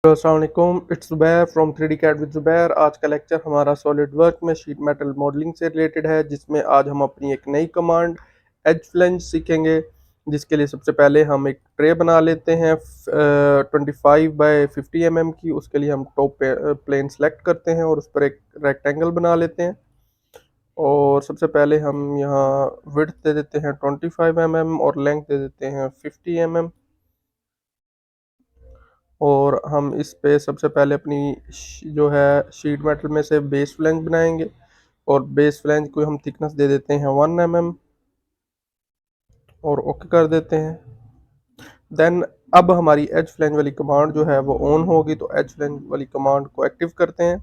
अस्सलाम वालेकुम, it's Zubair from 3D CAD with Zubair. आज का लेक्चर हमारा सॉलिड वर्क में शीट मेटल मॉडलिंग से रिलेटेड है, जिसमें आज हम अपनी एक नई कमांड एज फ्लेंज सीखेंगे। जिसके लिए सबसे पहले हम एक ट्रे बना लेते हैं 25 बाय 50 की। उसके लिए हम टॉप प्लेन सेलेक्ट करते हैं और उस पर एक रेक्टेंगल बना लेते हैं। और सबसे पहले हम यहाँ विड्थ दे देते हैं 25 और लेंथ दे देते हैं 50 और हम इस पे सबसे पहले अपनी जो है शीट मेटल में से बेस फ्लैंज बनाएंगे। और बेस फ्लैंज को हम थिकनेस दे देते हैं 1 और ओके कर देते हैं। देन अब हमारी एज फ्लैंज वाली कमांड जो है वो ऑन होगी, तो एज फ्लैंज वाली कमांड को एक्टिव करते हैं।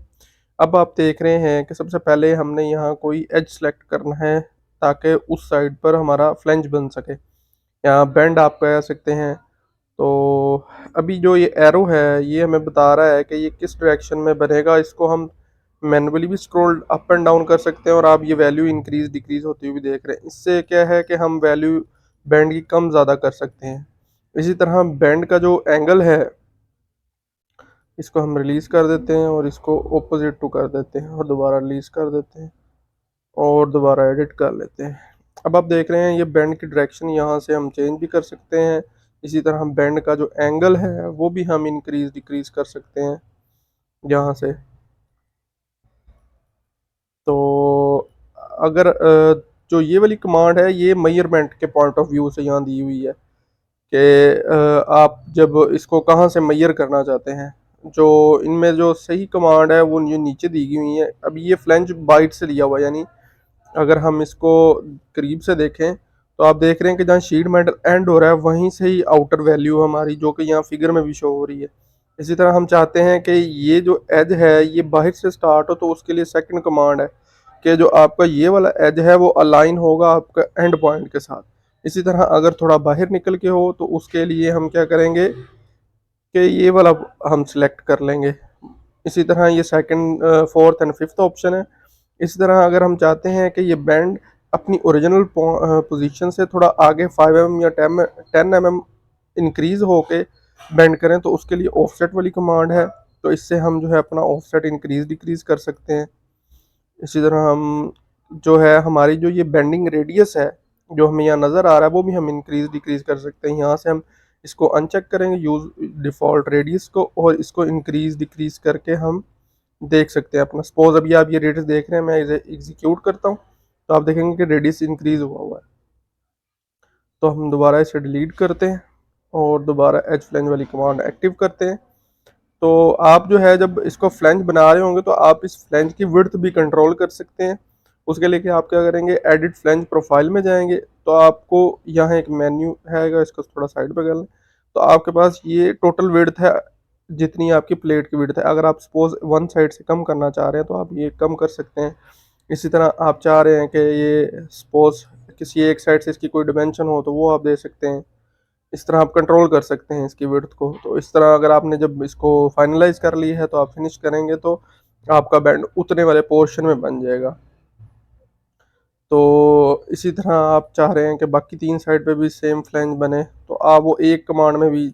अब आप देख रहे हैं कि सबसे पहले हमने यहाँ कोई एज सेलेक्ट करना है ताकि उस साइड पर हमारा फ्लैंज बन सके। यहाँ बेंड आप कह सकते हैं। तो अभी जो ये एरो है ये हमें बता रहा है कि ये किस डायरेक्शन में बनेगा। इसको हम मैनुअली भी स्क्रॉल अप एंड डाउन कर सकते हैं और आप ये वैल्यू इंक्रीज डिक्रीज होती हुई भी देख रहे हैं। इससे क्या है कि हम वैल्यू बैंड की कम ज़्यादा कर सकते हैं। इसी तरह बैंड का जो एंगल है इसको हम रिलीज कर देते हैं और इसको ऑपोजिट टू कर देते हैं और दोबारा रिलीज कर देते हैं और दोबारा एडिट कर लेते हैं। अब आप देख रहे हैं ये बैंड की डायरेक्शन यहाँ से हम चेंज भी कर सकते हैं। इसी तरह हम बैंड का जो एंगल है वो भी हम इंक्रीज डिक्रीज कर सकते हैं यहाँ से। तो अगर जो ये वाली कमांड है ये मेजरमेंट के पॉइंट ऑफ व्यू से यहाँ दी हुई है कि आप जब इसको कहाँ से मेजर करना चाहते हैं। जो इनमें जो सही कमांड है वो ये नीचे दी हुई है। अब ये फ्लेंज बाइट से लिया हुआ है, यानी अगर हम इसको करीब से देखें तो आप देख रहे हैं कि जहाँ शीट मेटल एंड हो रहा है वहीं से ही आउटर वैल्यू हमारी जो कि यहाँ फिगर में भी शो हो रही है। इसी तरह हम चाहते हैं कि ये जो एज है ये बाहर से स्टार्ट हो, तो उसके लिए सेकंड कमांड है कि जो आपका ये वाला एज है वो अलाइन होगा आपका एंड पॉइंट के साथ। इसी तरह अगर थोड़ा बाहर निकल के हो तो उसके लिए हम क्या करेंगे कि ये वाला हम सिलेक्ट कर लेंगे। इसी तरह ये second fourth and fifth option है। इसी तरह अगर हम चाहते हैं कि ये बैंड अपनी ओरिजिनल पोजीशन से थोड़ा आगे 5 या 10 इंक्रीज होके बेंड करें तो उसके लिए ऑफसेट वाली कमांड है। तो इससे हम जो है अपना ऑफसेट इंक्रीज डिक्रीज कर सकते हैं। इसी तरह हम जो है हमारी जो ये बेंडिंग रेडियस है जो हमें यहाँ नज़र आ रहा है वो भी हम इंक्रीज डिक्रीज कर सकते हैं। यहाँ से हम इसको अनचेक करेंगे यूज डिफ़ॉल्ट रेडियस को और इसको इंक्रीज डिक्रीज करके हम देख सकते हैं अपना। सपोज अभी आप ये रेडियस देख रहे हैं, मैं इसे एग्जीक्यूट करता हूँ तो आप देखेंगे कि रेडियस इंक्रीज हुआ हुआ है। तो हम दोबारा इसे डिलीट करते हैं और दोबारा एच फ्लैंज वाली कमांड एक्टिव करते हैं। तो आप जो है जब इसको फ्लैंज बना रहे होंगे तो आप इस फ्लैंज की विड्थ भी कंट्रोल कर सकते हैं। उसके लिए कि आप क्या करेंगे, एडिट फ्लैंज प्रोफाइल में जाएंगे तो आपको यहाँ एक मेन्यू है, इसको थोड़ा साइड पे कर लें तो आपके पास ये टोटल विड्थ है जितनी आपकी प्लेट की विड्थ है। अगर आप सपोज वन साइड से कम करना चाह रहे हैं तो आप ये कम कर सकते हैं। इसी तरह आप चाह रहे हैं कि ये सपोज किसी एक साइड से इसकी कोई डिमेंशन हो तो वो आप दे सकते हैं। इस तरह आप कंट्रोल कर सकते हैं इसकी विड्थ को। तो इस तरह अगर आपने जब इसको फाइनलाइज कर ली है तो आप फिनिश करेंगे तो आपका बैंड उतने वाले पोर्शन में बन जाएगा। तो इसी तरह आप चाह रहे हैं कि बाकी तीन साइड पे भी सेम फ्लैंज बने तो आप वो एक कमांड में भी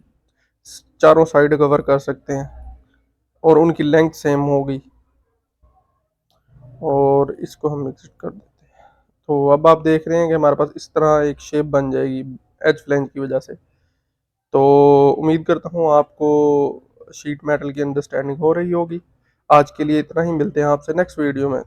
चारों साइड कवर कर सकते हैं और उनकी लेंथ सेम होगी। और इसको हम एग्जिट कर देते हैं। तो अब आप देख रहे हैं कि हमारे पास इस तरह एक शेप बन जाएगी एज फ्लैंज की वजह से। तो उम्मीद करता हूँ आपको शीट मेटल की अंडरस्टैंडिंग हो रही होगी। आज के लिए इतना ही, मिलते हैं आपसे नेक्स्ट वीडियो में।